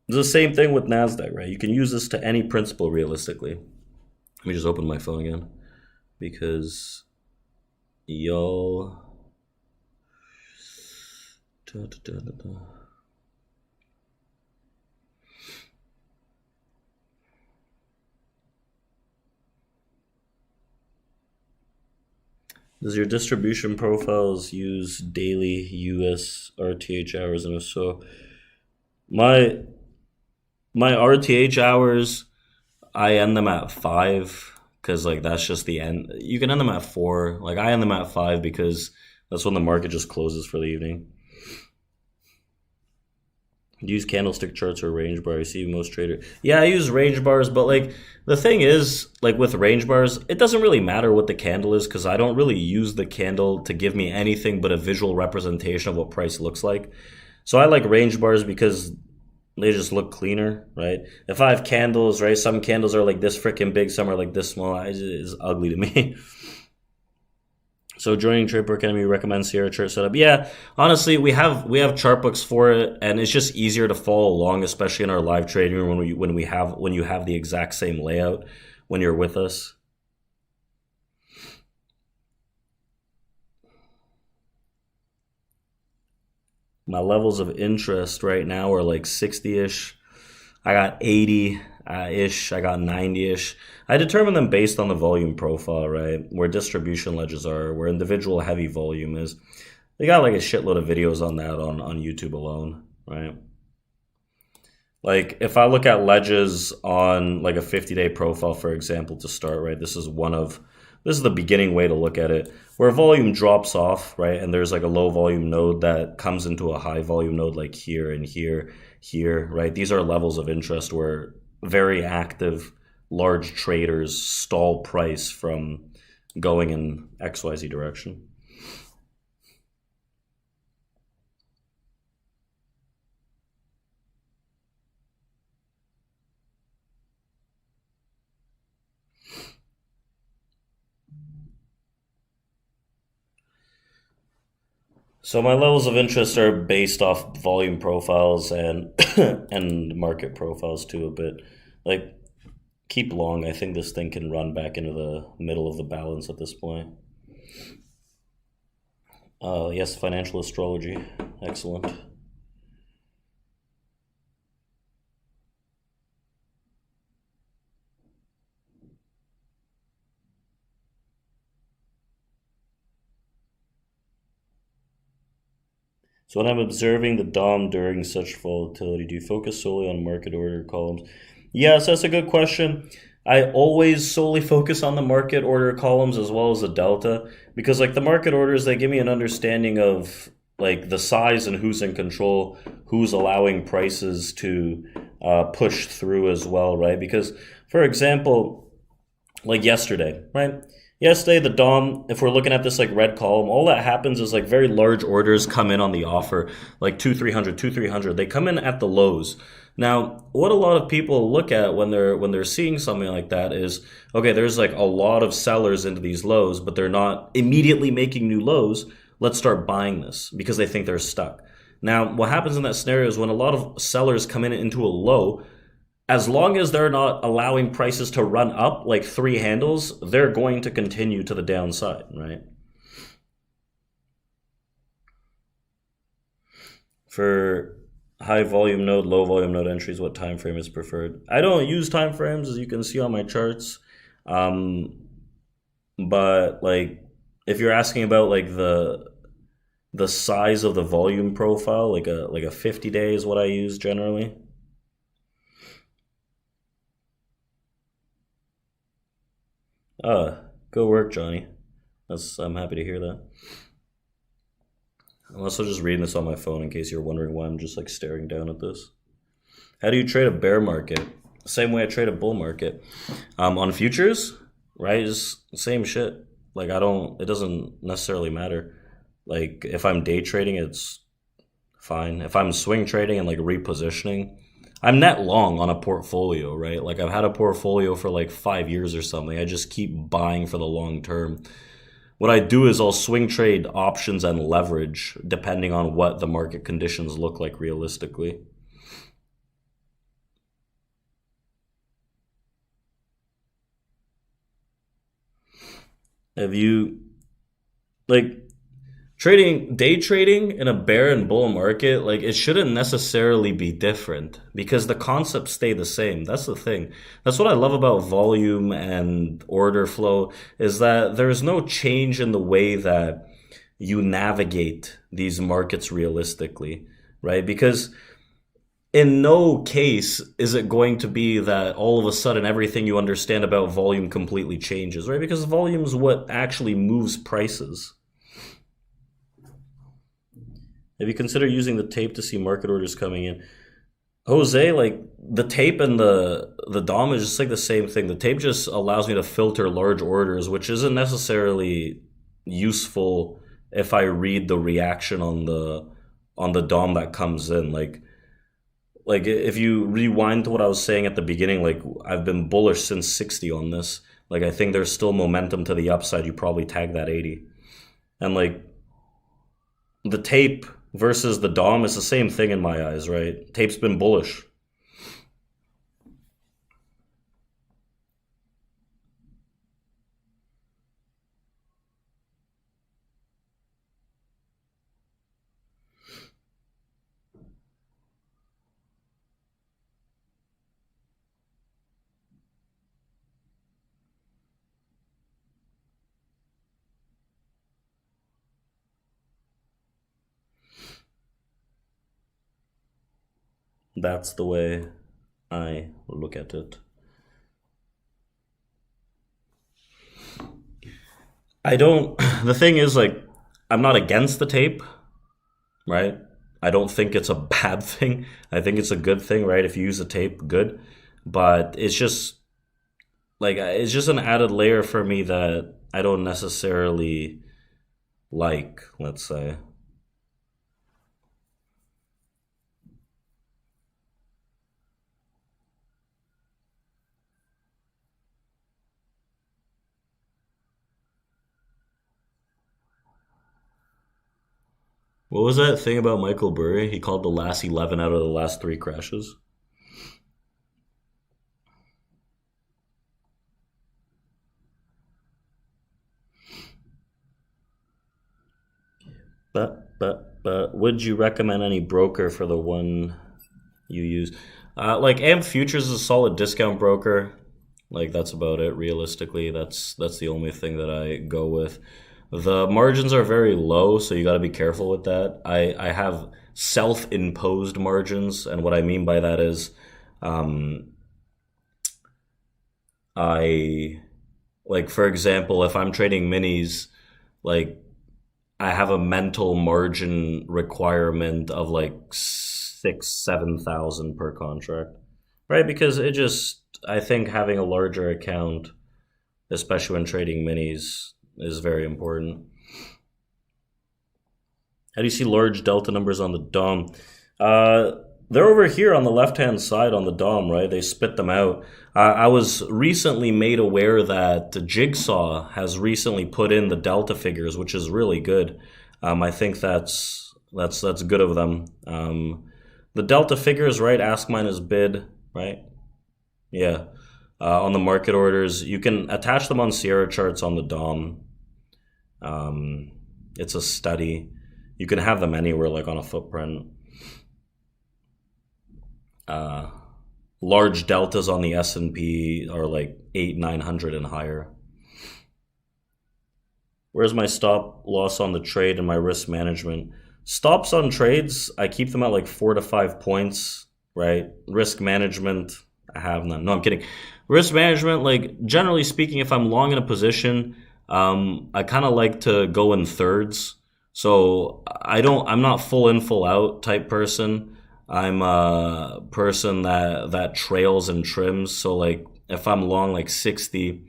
It's the same thing with NASDAQ, right? You can use this to any principle realistically. Let me just open my phone again because y'all. Does your distribution profiles use daily US RTH hours? And if so, my RTH hours, I end them at 5 because like that's just the end. You can end them at 4. Like I end them at 5 because that's when the market just closes for the evening. Use candlestick charts or range bar. I see most traders. Yeah, I use range bars, but like the thing is, like with range bars, it doesn't really matter what the candle is because I don't really use the candle to give me anything but a visual representation of what price looks like. So I like range bars because they just look cleaner, right? If I have candles, right, some candles are like this freaking big, some are like this small. It's ugly to me. So joining TradePro Academy recommends Sierra chart setup. Yeah, honestly, we have chart books for it, and it's just easier to follow along, especially in our live trading room when you have the exact same layout when you're with us. My levels of interest right now are like 60-ish. I got 80-ish. I got 90-ish. I determine them based on the volume profile, right? Where distribution ledges are, where individual heavy volume is. They got like a shitload of videos on that on YouTube alone, right? Like if I look at ledges on like a 50-day profile, for example, to start, right? This is the beginning way to look at it, where volume drops off, right? And there's like a low volume node that comes into a high volume node like here and here, right? These are levels of interest where very active large traders stall price from going in XYZ direction. So my levels of interest are based off volume profiles and and market profiles too a bit. Like keep long. I think this thing can run back into the middle of the balance at this point. Yes, financial astrology. Excellent. So when I'm observing the DOM during such volatility, do you focus solely on market order columns? Yes, that's a good question. I always solely focus on the market order columns as well as the delta because like the market orders, they give me an understanding of like the size and who's in control, who's allowing prices to push through as well, right? Because for example, like yesterday, right? Yesterday, the DOM, if we're looking at this like red column, all that happens is like very large orders come in on the offer, like 2-300. They come in at the lows. Now, what a lot of people look at when they're seeing something like that is, okay, there's like a lot of sellers into these lows, but they're not immediately making new lows. Let's start buying this because they think they're stuck. Now, what happens in that scenario is when a lot of sellers come in into a low, as long as they're not allowing prices to run up like 3 handles, they're going to continue to the downside, right? For high volume node, low volume node entries, what time frame is preferred? I don't use time frames, as you can see on my charts. But like if you're asking about like the size of the volume profile, like a 50 day is what I use generally. Go work, Johnny. I'm happy to hear that. I'm also just reading this on my phone in case you're wondering why I'm just like staring down at this. How do you trade a bear market? Same way I trade a bull market. On futures, right? It's same shit. Like I don't. It doesn't necessarily matter. Like if I'm day trading, it's fine. If I'm swing trading and like repositioning, I'm net long on a portfolio, right? Like I've had a portfolio for like 5 years or something. I just keep buying for the long term. What I do is I'll swing trade options and leverage depending on what the market conditions look like realistically. Have you like day trading in a bear and bull market, like it shouldn't necessarily be different because the concepts stay the same. That's the thing. That's what I love about volume and order flow is that there's no change in the way that you navigate these markets realistically, right? Because in no case is it going to be that all of a sudden everything you understand about volume completely changes, right? Because volume is what actually moves prices. If you consider using the tape to see market orders coming in, Jose, like the tape and the DOM is just like the same thing. The tape just allows me to filter large orders, which isn't necessarily useful if I read the reaction on the DOM that comes in. Like if you rewind to what I was saying at the beginning, like I've been bullish since 60 on this. Like I think there's still momentum to the upside. You probably tag that 80. And like the tape versus the DOM is the same thing in my eyes, right? Tape's been bullish. That's the way I look at it. I don't, the thing is, like, I'm not against the tape, right? I don't think it's a bad thing. I think it's a good thing, right? If you use the tape, good. But it's just an added layer for me that I don't necessarily like, let's say. What was that thing about Michael Burry? He called the last 11 out of the last three crashes. But would you recommend any broker for the one you use? Like AMP Futures is a solid discount broker. Like that's about it. Realistically, that's the only thing that I go with. The margins are very low, so you got to be careful with that. I have self-imposed margins, and what I mean by that is, um, I like for example, if I'm trading minis, like I have a mental margin requirement of like 7,000 per contract, right? Because I think having a larger account, especially when trading minis, is very important. How do you see large delta numbers on the DOM? Uh, they're over here on the left hand side on the DOM, right? They spit them out. I was recently made aware that Jigsaw has recently put in the delta figures, which is really good. I think that's good of them. The delta figures, right? Ask minus bid, right? Yeah. On the market orders, you can attach them on Sierra charts on the DOM. Um, it's a study. You can have them anywhere, like on a footprint. Uh, Large deltas on the S&P are like 800, 900 and higher. Where's my stop loss on the trade and my risk management? Stops on trades, I keep them at like 4 to 5 points, right? Risk management, I have none. No, I'm kidding. Risk management, like generally speaking, if I'm long in a position, I kind of like to go in thirds. So I'm not full in, full out type person. I'm a person that trails and trims. So like if I'm long like 60,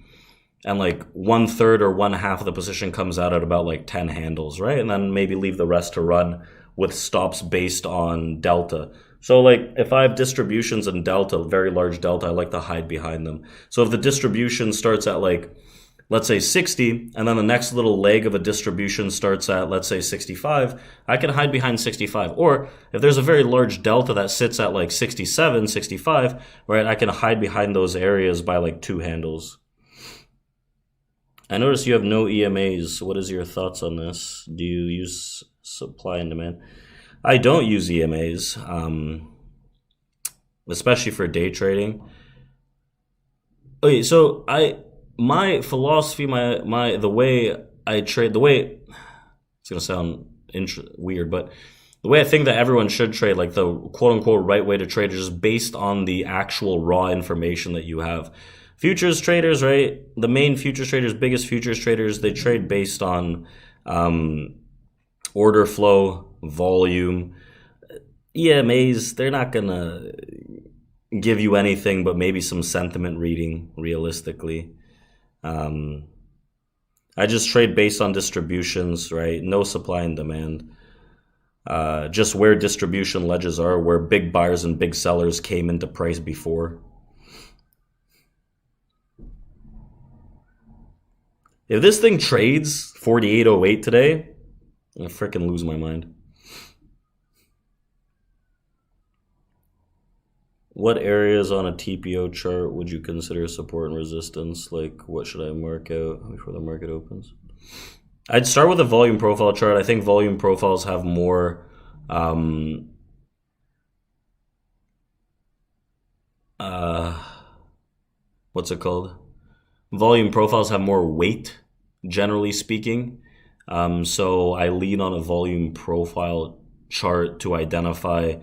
and like 1/3 or 1/2 of the position comes out at about like 10 handles, right? And then maybe leave the rest to run with stops based on delta. So like if I have distributions in delta, very large delta, I like to hide behind them. So if the distribution starts at like, let's say 60, and then the next little leg of a distribution starts at, let's say 65, I can hide behind 65. Or if there's a very large delta that sits at like 67, 65, right, I can hide behind those areas by like 2 handles. I notice you have no EMAs. What is your thoughts on this? Do you use supply and demand? I don't use EMAs, especially for day trading. Okay, so my philosophy, the way I trade, the way it's gonna sound weird, but the way I think that everyone should trade, like the quote unquote right way to trade, is just based on the actual raw information that you have. Futures traders, right? The main futures traders, biggest futures traders, they trade based on order flow, volume. EMAs, they're not gonna give you anything but maybe some sentiment reading, realistically. I just trade based on distributions, right? No supply and demand. Just where distribution ledges are, where big buyers and big sellers came into price before. If this thing trades 48.08 today, I'm gonna freaking lose my mind. What areas on a TPO chart would you consider support and resistance? Like, what should I mark out before the market opens? I'd start with a volume profile chart. I think volume profiles have more what's it called? Volume profiles have more weight, generally speaking. So I lean on a volume profile chart to identify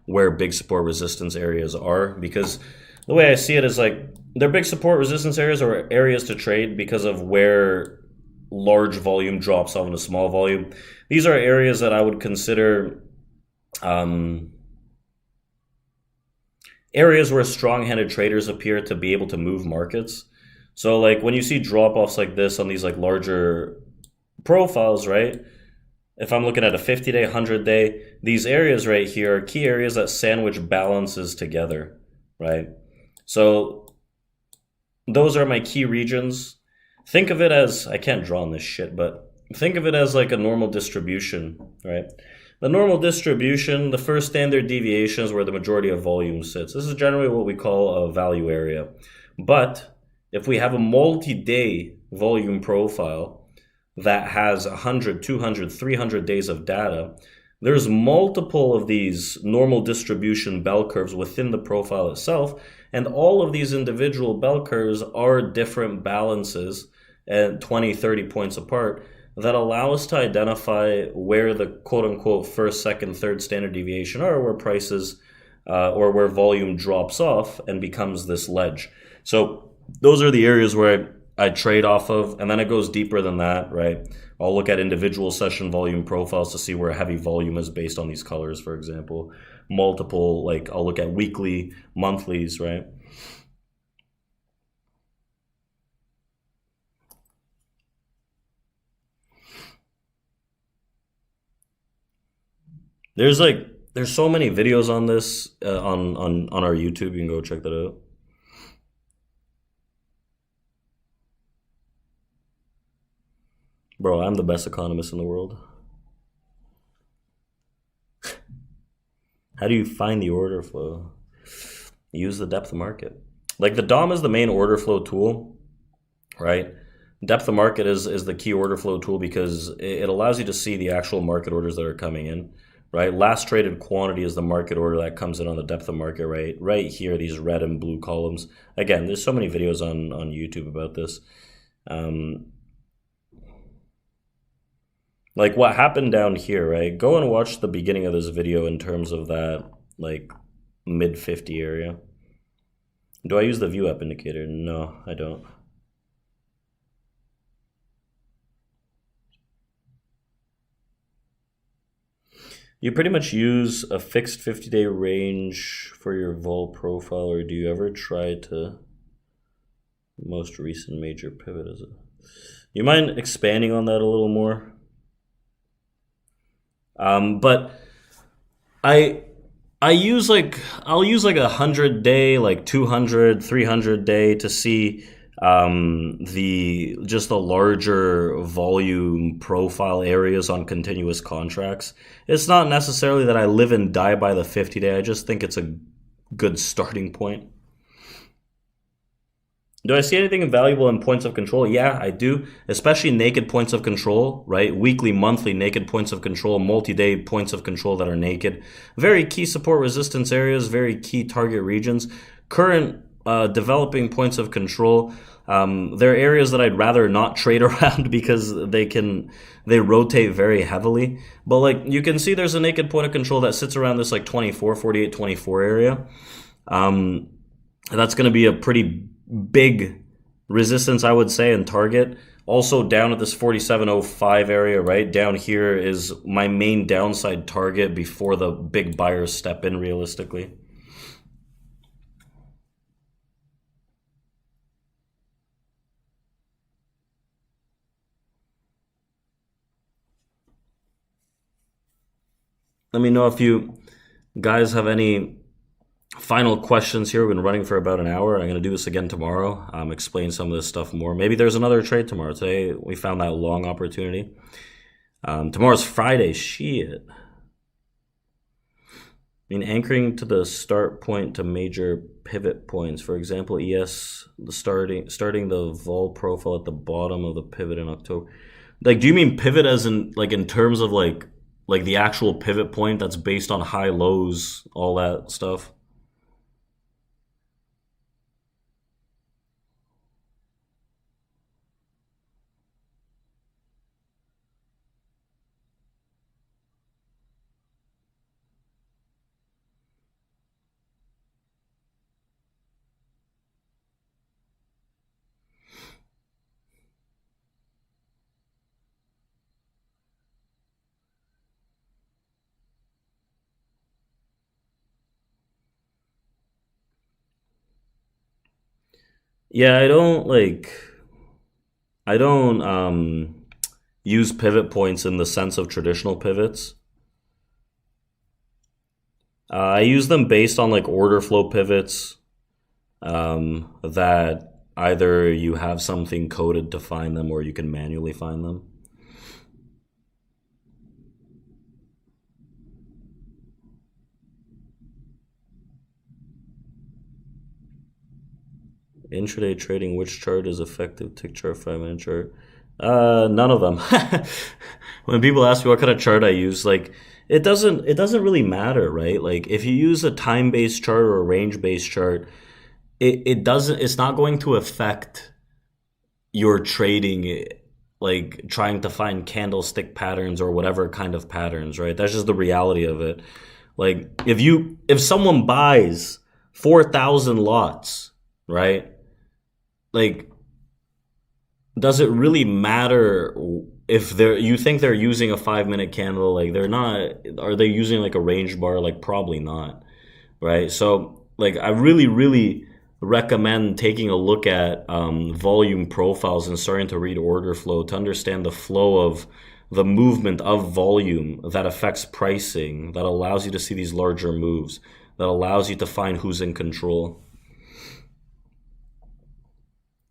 where big support resistance areas are, because the way I see it is like they're big support resistance areas or areas to trade because of where large volume drops off into small volume. These are areas that I would consider areas where strong-handed traders appear to be able to move markets. So like when you see drop-offs like this on these like larger profiles, right? If I'm looking at a 50-day, 100-day, these areas right here are key areas that sandwich balances together, right? So those are my key regions. Think of it as, I can't draw on this shit, but think of it as like a normal distribution, right? The normal distribution, the first standard deviation is where the majority of volume sits. This is generally what we call a value area. But if we have a multi-day volume profile that has 100, 200, 300 days of data, there's multiple of these normal distribution bell curves within the profile itself, and all of these individual bell curves are different balances at 20, 30 points apart that allow us to identify where the quote-unquote first, second, third standard deviation are, where prices or where volume drops off and becomes this ledge. So those are the areas where I trade off of, and then it goes deeper than that, right? I'll look at individual session volume profiles to see where heavy volume is based on these colors, for example. Multiple, like I'll look at weekly, monthlies, right? There's so many videos on this on our YouTube. You can go check that out. Bro, I'm the best economist in the world. How do you find the order flow? Use the depth of market. Like the DOM is the main order flow tool, right? Depth of market is the key order flow tool because it allows you to see the actual market orders that are coming in, right? Last traded quantity is the market order that comes in on the depth of market, right? Right here, these red and blue columns. Again, there's so many videos on YouTube about this. Like what happened down here, right? Go and watch the beginning of this video in terms of that like mid 50 area. Do I use the view up indicator? No, I don't. You pretty much use a fixed 50-day range for your vol profile, or do you ever try to Most recent major pivot is it? You mind expanding on that a little more? But I I use like I'll use like 100 day, like 200, 300 day to see the just the larger volume profile areas on continuous contracts. It's not necessarily that I live and die by the 50 day. I just think it's a good starting point. Do I see anything valuable in points of control? Yeah, I do. Especially naked points of control, right? Weekly, monthly naked points of control, multi-day points of control that are naked. Very key support resistance areas, very key target regions. Current developing points of control. They're areas that I'd rather not trade around because they rotate very heavily. But like you can see there's a naked point of control that sits around this like 24, 48, 24 area. Um, that's going to be a pretty big resistance, I would say, and target. Also down at this 4705 area, right down here is my main downside target before the big buyers step in realistically. Let me know if you guys have any final questions here. We've been running for about an hour. I'm going to do this again tomorrow. Explain some of this stuff more. Maybe there's another trade tomorrow. Today we found that long opportunity. Tomorrow's Friday. Shit. I mean, anchoring to the start point to major pivot points. For example, ES starting the vol profile at the bottom of the pivot in October. Like, do you mean pivot as in like in terms of like the actual pivot point that's based on high lows, all that stuff? Yeah, I don't use pivot points in the sense of traditional pivots. I use them based on like order flow pivots that either you have something coded to find them or you can manually find them. Intraday trading, which chart is effective? Tick chart, 5 minute chart. None of them. When people ask me what kind of chart I use, like it doesn't really matter, right? Like if you use a time based chart or a range based chart, it doesn't. It's not going to affect your trading, like trying to find candlestick patterns or whatever kind of patterns, right? That's just the reality of it. Like if someone buys 4,000 lots, right? Like, does it really matter if they're you think they're using a 5 minute candle? Like they're not. Are they using like a range bar? Like probably not, right? So like I really recommend taking a look at volume profiles and starting to read order flow to understand the flow of the movement of volume that affects pricing, that allows you to see these larger moves, that allows you to find who's in control.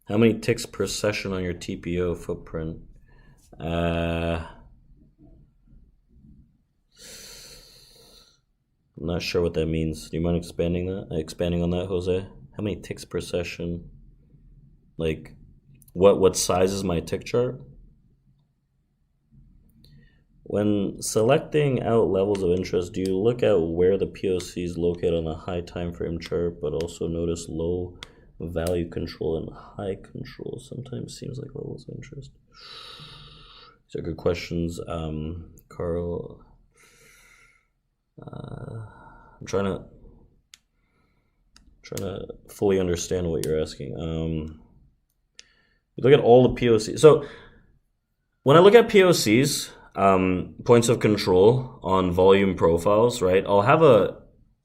How many ticks per session on your TPO footprint? I'm not sure what that means. Do you mind expanding on that, Jose? How many ticks per session? Like, what size is my tick chart? When selecting out levels of interest, do you look at where the POC is located on a high time frame chart, but also notice low value control and high control sometimes seems like levels of interest? These are good questions, Carl. I'm trying to fully understand what you're asking. You look at all the POCs. So when I look at POCs, points of control on volume profiles, right? I'll have a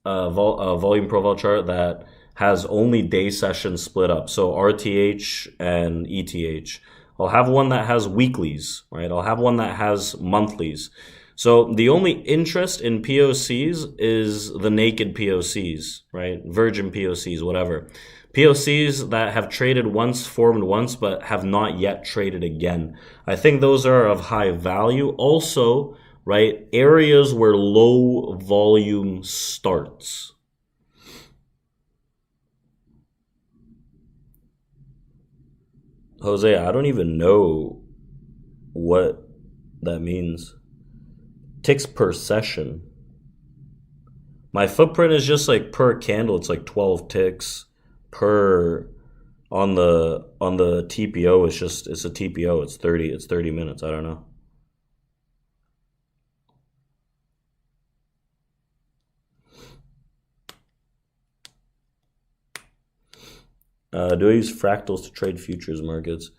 volume profile chart that has only day sessions split up. So RTH and ETH. I'll have one that has weeklies, right? I'll have one that has monthlies. So the only interest in POCs is the naked POCs, right? Virgin POCs, whatever. POCs that have traded once, formed once, but have not yet traded again. I think those are of high value. Also, right, areas where low volume starts. Jose, I don't even know what that means. Ticks per session. My footprint is just like per candle. It's like 12 ticks per on the TPO. It's a TPO. It's 30 minutes. I don't know. Do I use fractals to trade futures markets?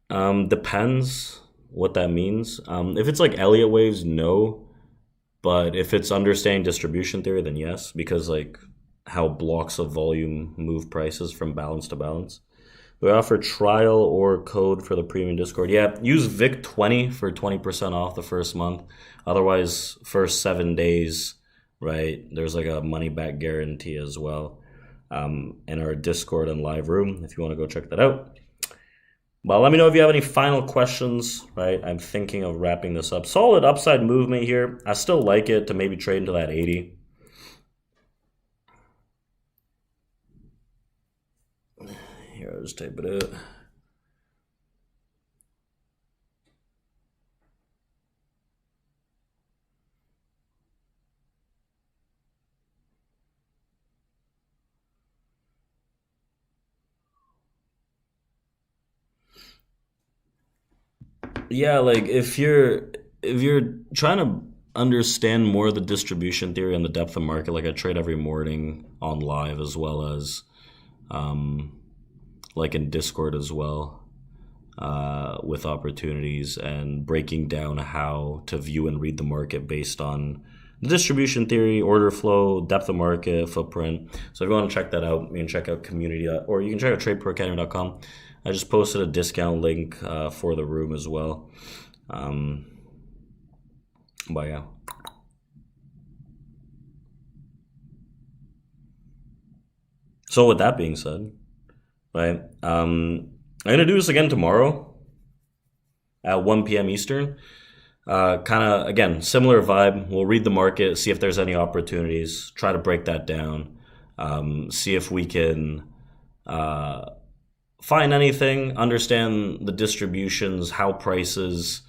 Depends what that means. If it's like Elliott waves, no. But if it's understanding distribution theory, then yes, because like how blocks of volume move prices from balance to balance. Do I offer trial or code for the premium Discord? Yeah, use VIC20 for 20% off the first month. Otherwise, first 7 days, right? There's like a money back guarantee as well in our Discord and live room if you want to go check that out. But let me know if you have any final questions, right? I'm thinking of wrapping this up. Solid upside movement here. I still like it to maybe trade into that 80. Here, I'll just type it out. Yeah, like if you're trying to understand more of the distribution theory and the depth of market, like I trade every morning on live as well as like in Discord as well, with opportunities and breaking down how to view and read the market based on the distribution theory, order flow, depth of market, footprint. So if you want to check that out, you can check out community, or you can check out tradeproacademy.com. I just posted a discount link for the room as well. But yeah. So with that being said, right, I'm gonna do this again tomorrow at 1 p.m. Eastern. Kind of again similar vibe. We'll read the market, see if there's any opportunities, try to break that down, see if we can find anything, understand the distributions, how prices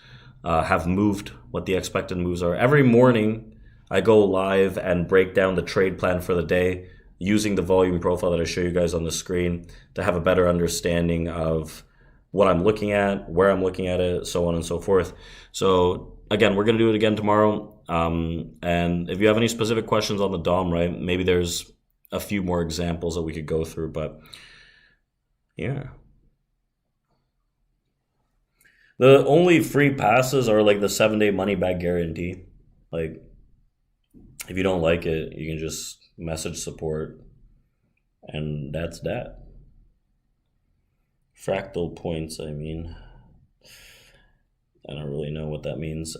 have moved, what the expected moves are. Every morning, I go live and break down the trade plan for the day using the volume profile that I show you guys on the screen to have a better understanding of what I'm looking at, where I'm looking at it, so on and so forth. So again, we're going to do it again tomorrow. And if you have any specific questions on the DOM, right, maybe there's a few more examples that we could go through, but yeah. The only free passes are like the 7-day money back guarantee. Like, if you don't like it, you can just message support, and that's that. Fractal points, I mean. I don't really know what that means.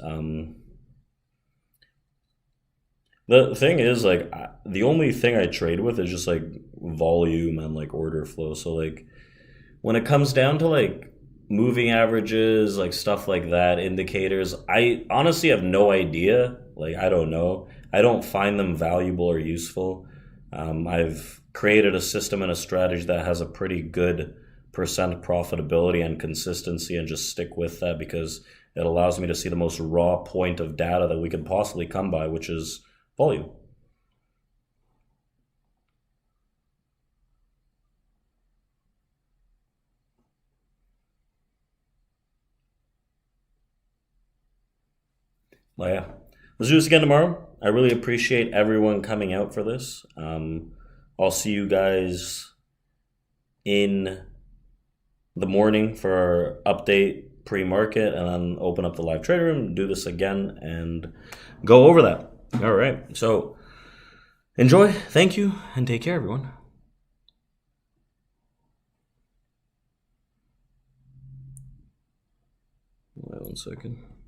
The thing is, like, the only thing I trade with is just like volume and like order flow. So like when it comes down to like moving averages, like stuff like that, indicators, I honestly have no idea. Like, I don't know. I don't find them valuable or useful. I've created a system and a strategy that has a pretty good percent profitability and consistency, and just stick with that because it allows me to see the most raw point of data that we could possibly come by, which is volume. Well, yeah. Let's do this again tomorrow. I really appreciate everyone coming out for this. I'll see you guys in the morning for our update pre-market, and then open up the live trade room, do this again, and go over that. All right. So enjoy. Thank you, and take care, everyone. 1 second.